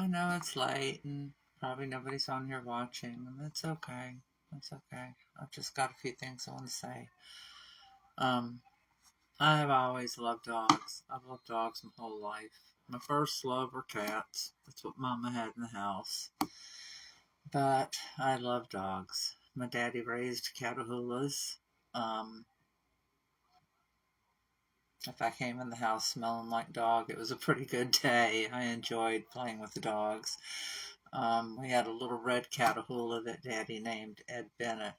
I know it's late and probably nobody's on here watching, and that's okay. That's okay. I've just got a few things I want to say. Um, I have always loved dogs. I've loved dogs my whole life. My first love were cats. That's what Mama had in the house. But I love dogs. My daddy raised Catahoulas. Um, if I came in the house smelling like dog, it was a pretty good day. I enjoyed playing with the dogs. We had a little red Catahoula that Daddy named Ed Bennett,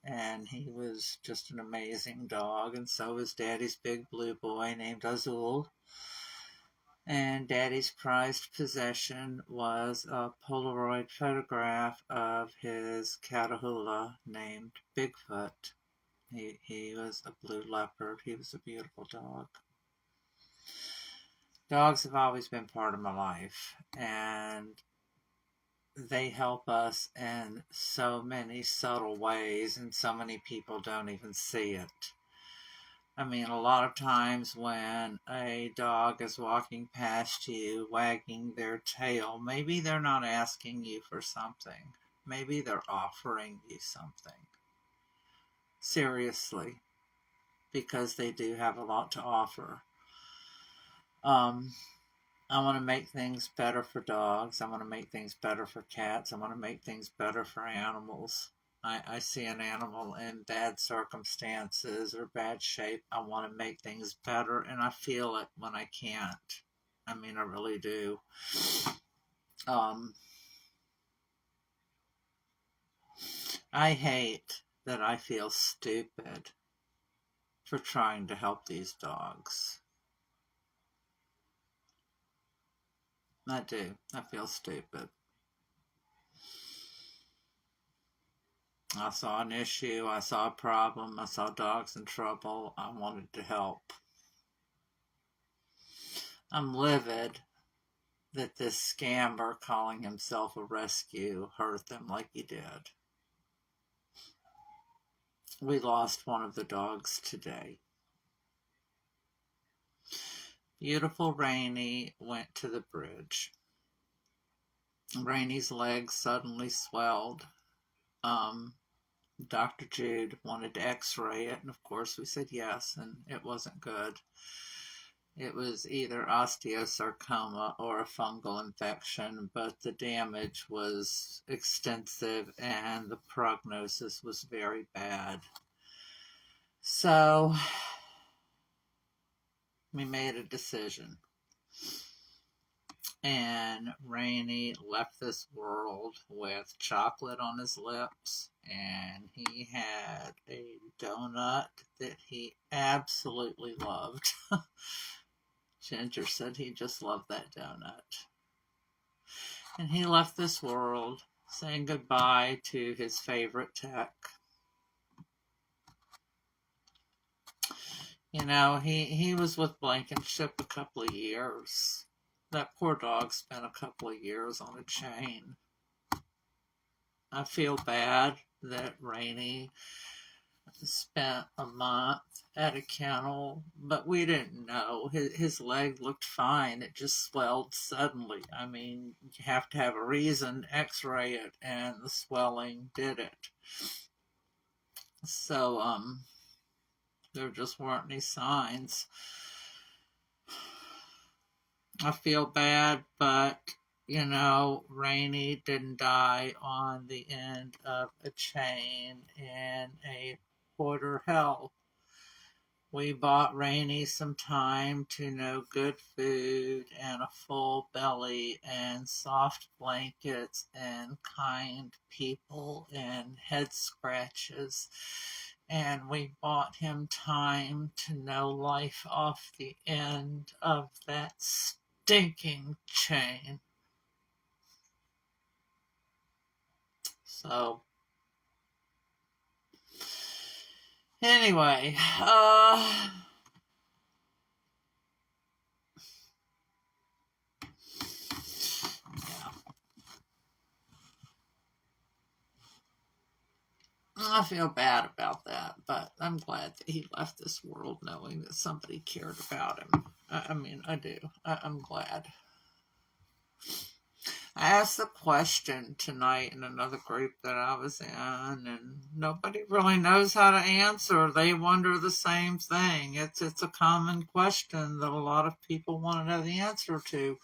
and he was just an amazing dog, and so was Daddy's big blue boy named Azul. And Daddy's prized possession was a Polaroid photograph of his Catahoula named Bigfoot. He was a blue leopard. He was a beautiful dog. Dogs have always been part of my life, and they help us in so many subtle ways, and so many people don't even see it. I mean, a lot of times when a dog is walking past you, wagging their tail, maybe they're not asking you for something. Maybe they're offering you something. Seriously, because they do have a lot to offer. I want to make things better for dogs. I want to make things better for cats. I want to make things better for animals. I see an animal in bad circumstances or bad shape. I want to make things better, and I feel it when I can't. I mean, I really do. I hate that I feel stupid for trying to help these dogs. I do. I feel stupid. I saw an issue, I saw a problem, I saw dogs in trouble, I wanted to help. I'm livid that this scammer calling himself a rescue hurt them like he did. We lost one of the dogs today. Beautiful Rainey went to the bridge. Rainey's legs suddenly swelled. Dr. Jude wanted to x-ray it, and of course we said yes, and it wasn't good. It was either osteosarcoma or a fungal infection, but the damage was extensive and the prognosis was very bad. So we made a decision. And Rainey left this world with chocolate on his lips, and he had a donut that he absolutely loved. Ginger said he just loved that donut. And he left this world saying goodbye to his favorite tech. You know, he was with Blankenship a couple of years. That poor dog spent a couple of years on a chain. I feel bad that Rainey spent a month at a kennel, but we didn't know. His leg looked fine. It just swelled suddenly. I mean, you have to have a reason to x-ray it, and the swelling did it. So, there just weren't any signs. I feel bad, but, you know, Rainey didn't die on the end of a chain in a hoarder hell. We bought Rainey some time to know good food and a full belly and soft blankets and kind people and head scratches. And we bought him time to know life off the end of that stinking chain. So, anyway, yeah. I feel bad about that, but I'm glad that he left this world knowing that somebody cared about him. I mean, I do. I'm glad. I asked the question tonight in another group that I was in, and nobody really knows how to answer. They wonder the same thing. It's a common question that a lot of people want to know the answer to.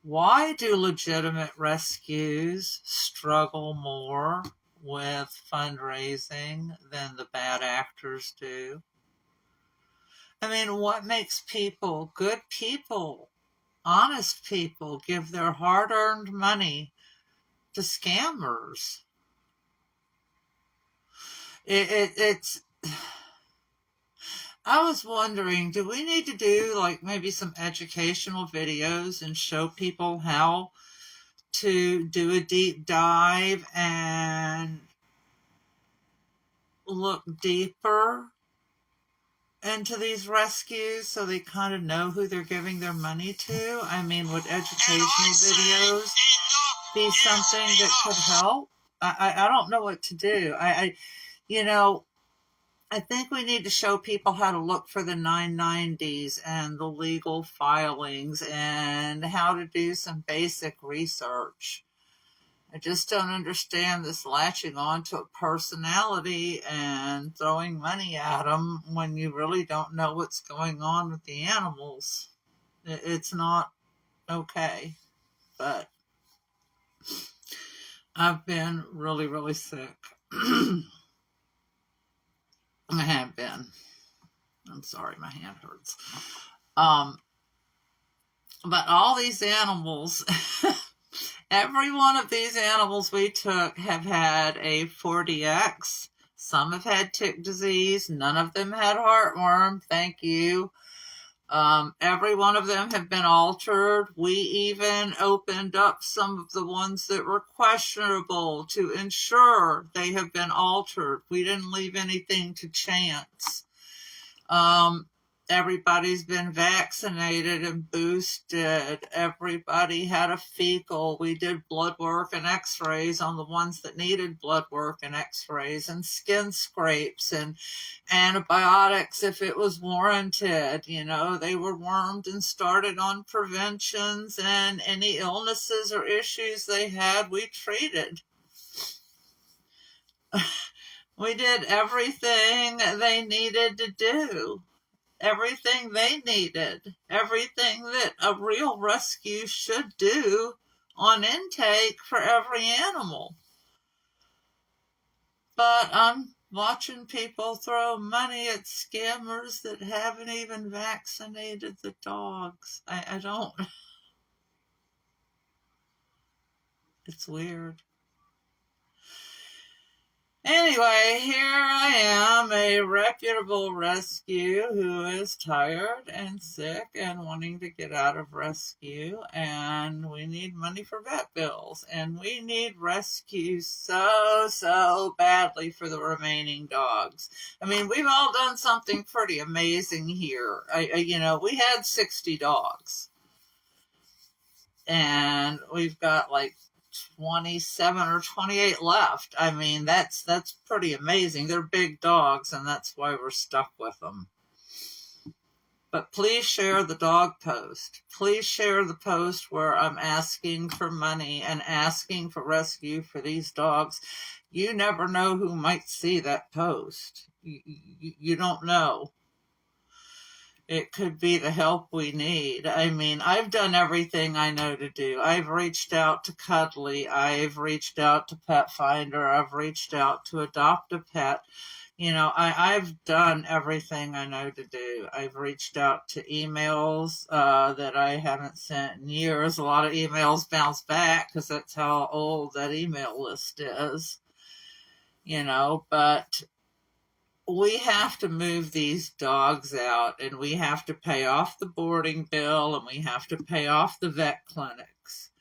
Why do legitimate rescues struggle more with fundraising than the bad actors do? I mean, what makes people, good people, honest people, give their hard-earned money to scammers? It's. I was wondering, do we need to do like maybe some educational videos and show people how to do a deep dive and look deeper into these rescues so they kind of know who they're giving their money to? I mean, would educational videos be something that could help? I don't know what to do. You know, I think we need to show people how to look for the 990s and the legal filings and how to do some basic research. I just don't understand this latching on to a personality and throwing money at them when you really don't know what's going on with the animals. It's not okay. But I've been really, really sick. I have been. I'm sorry, my hand hurts. But all these animals, every one of these animals we took have had a 4DX. Some have had tick disease. None of them had heartworm. Thank you. Every one of them have been altered. We even opened up some of the ones that were questionable to ensure they have been altered. We didn't leave anything to chance. Everybody's been vaccinated and boosted. Everybody had a fecal. We did blood work and x-rays on the ones that needed blood work and x-rays, and skin scrapes and antibiotics if it was warranted. You know, they were wormed and started on preventions, and any illnesses or issues they had, we treated. We did everything they needed to do. Everything they needed, everything that a real rescue should do on intake for every animal. But I'm watching people throw money at scammers that haven't even vaccinated the dogs. I don't. It's weird. Anyway, here I am, a reputable rescue who is tired and sick and wanting to get out of rescue, and we need money for vet bills, and we need rescue so badly for the remaining dogs. I mean, we've all done something pretty amazing here. We had 60 dogs, and we've got like 27 or 28 left. I mean, that's pretty amazing. They're big dogs, and that's why we're stuck with them. But please share the dog post. Please share the post where I'm asking for money and asking for rescue for these dogs. You never know who might see that post. You don't know. It could be the help we need. I mean, I've done everything I know to do. I've reached out to Cuddly. I've reached out to Pet Finder. I've reached out to Adopt a Pet. You know, I've done everything I know to do. I've reached out to emails that I haven't sent in years. A lot of emails bounce back because that's how old that email list is. You know, but we have to move these dogs out, and we have to pay off the boarding bill, and we have to pay off the vet clinics.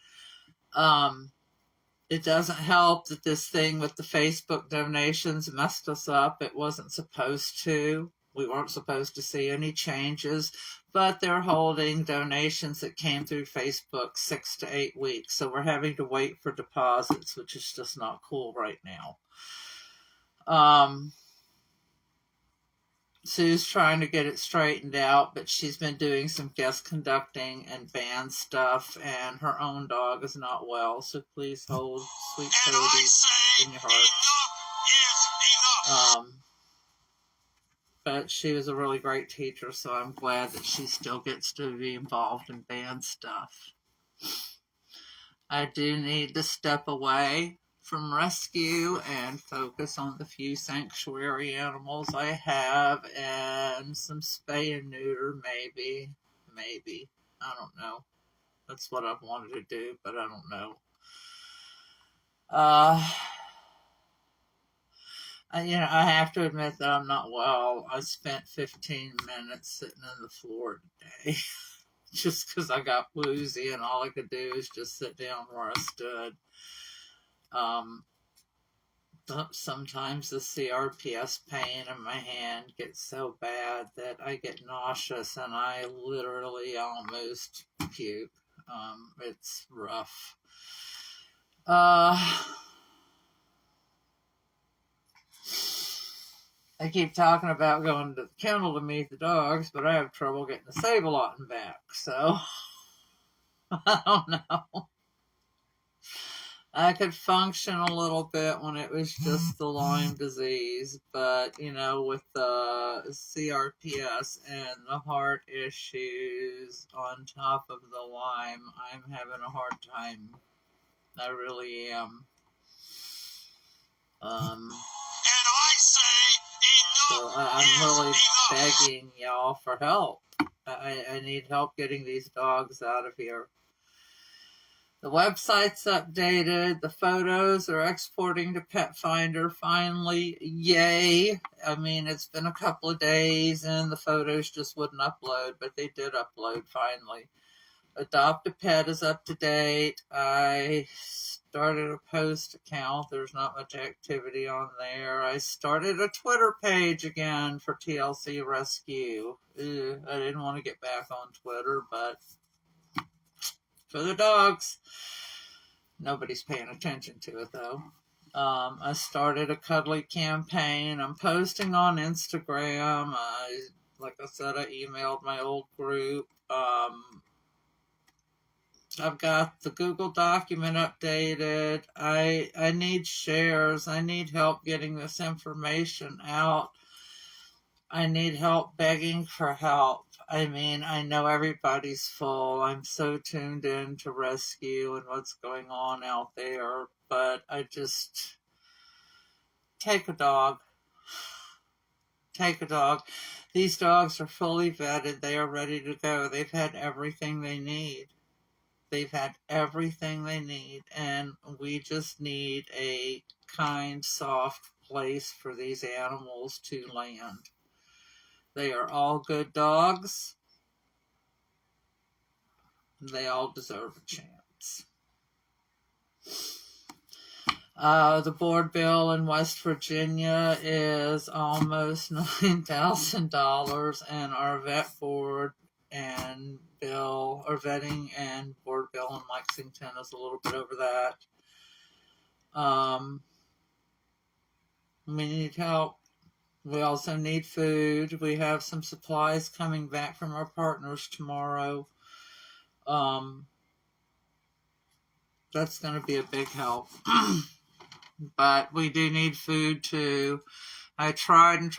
It doesn't help that this thing with the Facebook donations messed us up. It wasn't supposed to. We weren't supposed to see any changes, but they're holding donations that came through Facebook 6 to 8 weeks. So we're having to wait for deposits, which is just not cool right now. Sue's trying to get it straightened out, but she's been doing some guest conducting and band stuff, and her own dog is not well, so please hold sweet Cody in your heart. But she was a really great teacher, so I'm glad that she still gets to be involved in band stuff. I do need to step away from rescue and focus on the few sanctuary animals I have and some spay and neuter, maybe. I don't know. That's what I've wanted to do, but I don't know. I have to admit that I'm not well. I spent 15 minutes sitting on the floor today just because I got woozy and all I could do is just sit down where I stood. Sometimes the CRPS pain in my hand gets so bad that I get nauseous and I literally almost puke. It's rough. I keep talking about going to the kennel to meet the dogs, but I have trouble getting the Save-A-Lot back, so I don't know. I could function a little bit when it was just the Lyme disease, but, with the CRPS and the heart issues on top of the Lyme, I'm having a hard time. I really am. So I'm really begging y'all for help. I need help getting these dogs out of here. The website's updated. The photos are exporting to Pet Finder finally. Yay. I mean, it's been a couple of days and the photos just wouldn't upload, but they did upload finally. Adopt a Pet is up to date. I started a post account. There's not much activity on there. I started a Twitter page again for TLC Rescue. I didn't want to get back on Twitter, but for the dogs. Nobody's paying attention to it, though. I started a cuddly campaign. I'm posting on Instagram. Like I said, I emailed my old group. I've got the Google document updated. I need shares. I need help getting this information out. I need help begging for help. I mean, I know everybody's full. I'm so tuned in to rescue and what's going on out there, but I just take a dog. Take a dog. These dogs are fully vetted. They are ready to go. They've had everything they need. They've had everything they need, and we just need a kind, soft place for these animals to land. They are all good dogs. They all deserve a chance. The board bill in West Virginia is almost $9,000, and our vet board and bill, or vetting and board bill in Lexington is a little bit over that. We need help. We also need food. We have some supplies coming back from our partners tomorrow. That's going to be a big help. But we do need food too. I tried, and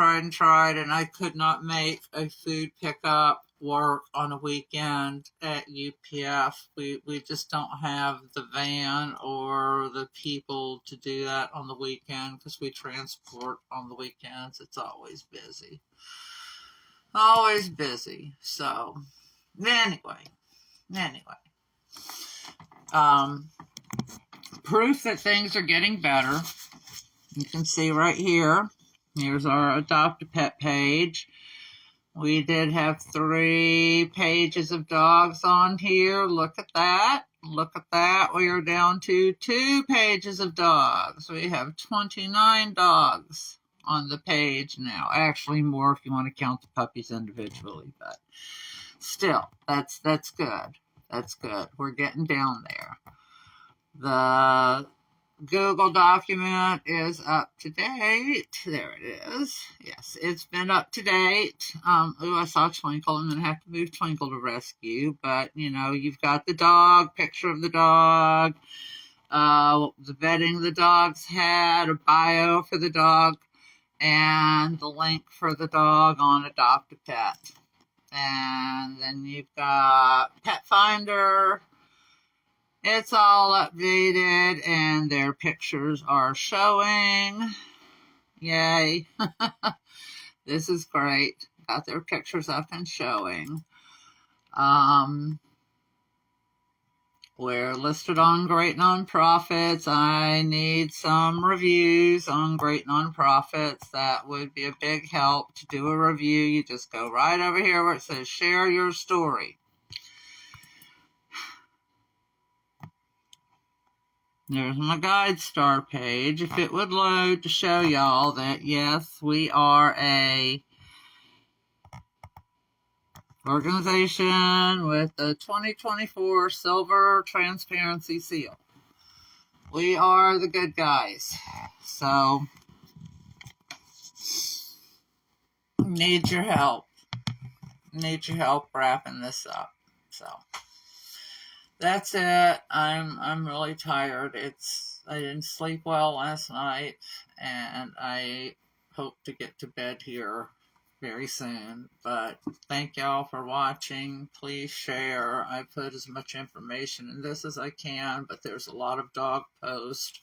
I could not make a food pickup work on a weekend at UPF. We just don't have the van or the people to do that on the weekend because we transport on the weekends. It's always busy. Always busy. So, anyway. Proof that things are getting better. You can see right here. Here's our Adopt a Pet page. We did have 3 pages of dogs on here. Look at that. We are down to 2 pages of dogs. We have 29 dogs on the page now. Actually, more if you want to count the puppies individually, but still, that's good. That's good. We're getting down there. The Google document is up to date. There it is. Yes, it's been up to date. I saw Twinkle. I'm going to have to move Twinkle to rescue. But, you know, you've got the dog, picture of the dog, the bedding the dog's had, a bio for the dog, and the link for the dog on Adopt a Pet. And then you've got Pet Finder. It's all updated and their pictures are showing. Yay. This is great. Got their pictures up and showing. We're listed on Great Nonprofits. I need some reviews on Great Nonprofits. That would be a big help to do a review. You just go right over here where it says share your story. There's my guide star page. If it would load to show y'all that, yes, we are a organization with the 2024 Silver Transparency Seal. We are the good guys. So, need your help. Need your help wrapping this up. So, that's it. I'm really tired. I didn't sleep well last night, and I hope to get to bed here very soon. But thank y'all for watching. Please share. I put as much information in this as I can, but there's a lot of dog posts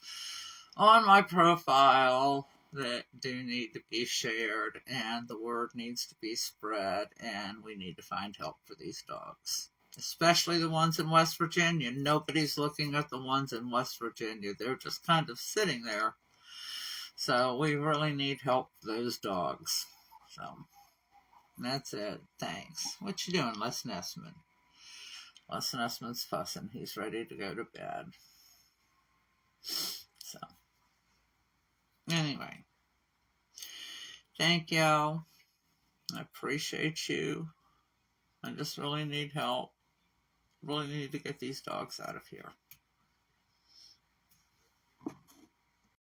on my profile that do need to be shared, and the word needs to be spread, and we need to find help for these dogs. Especially the ones in West Virginia. Nobody's looking at the ones in West Virginia. They're just kind of sitting there. So we really need help for those dogs. So that's it. Thanks. What you doing, Les Nessman? Les Nessman's fussing. He's ready to go to bed. So anyway, thank y'all. I appreciate you. I just really need help. Really need to get these dogs out of here.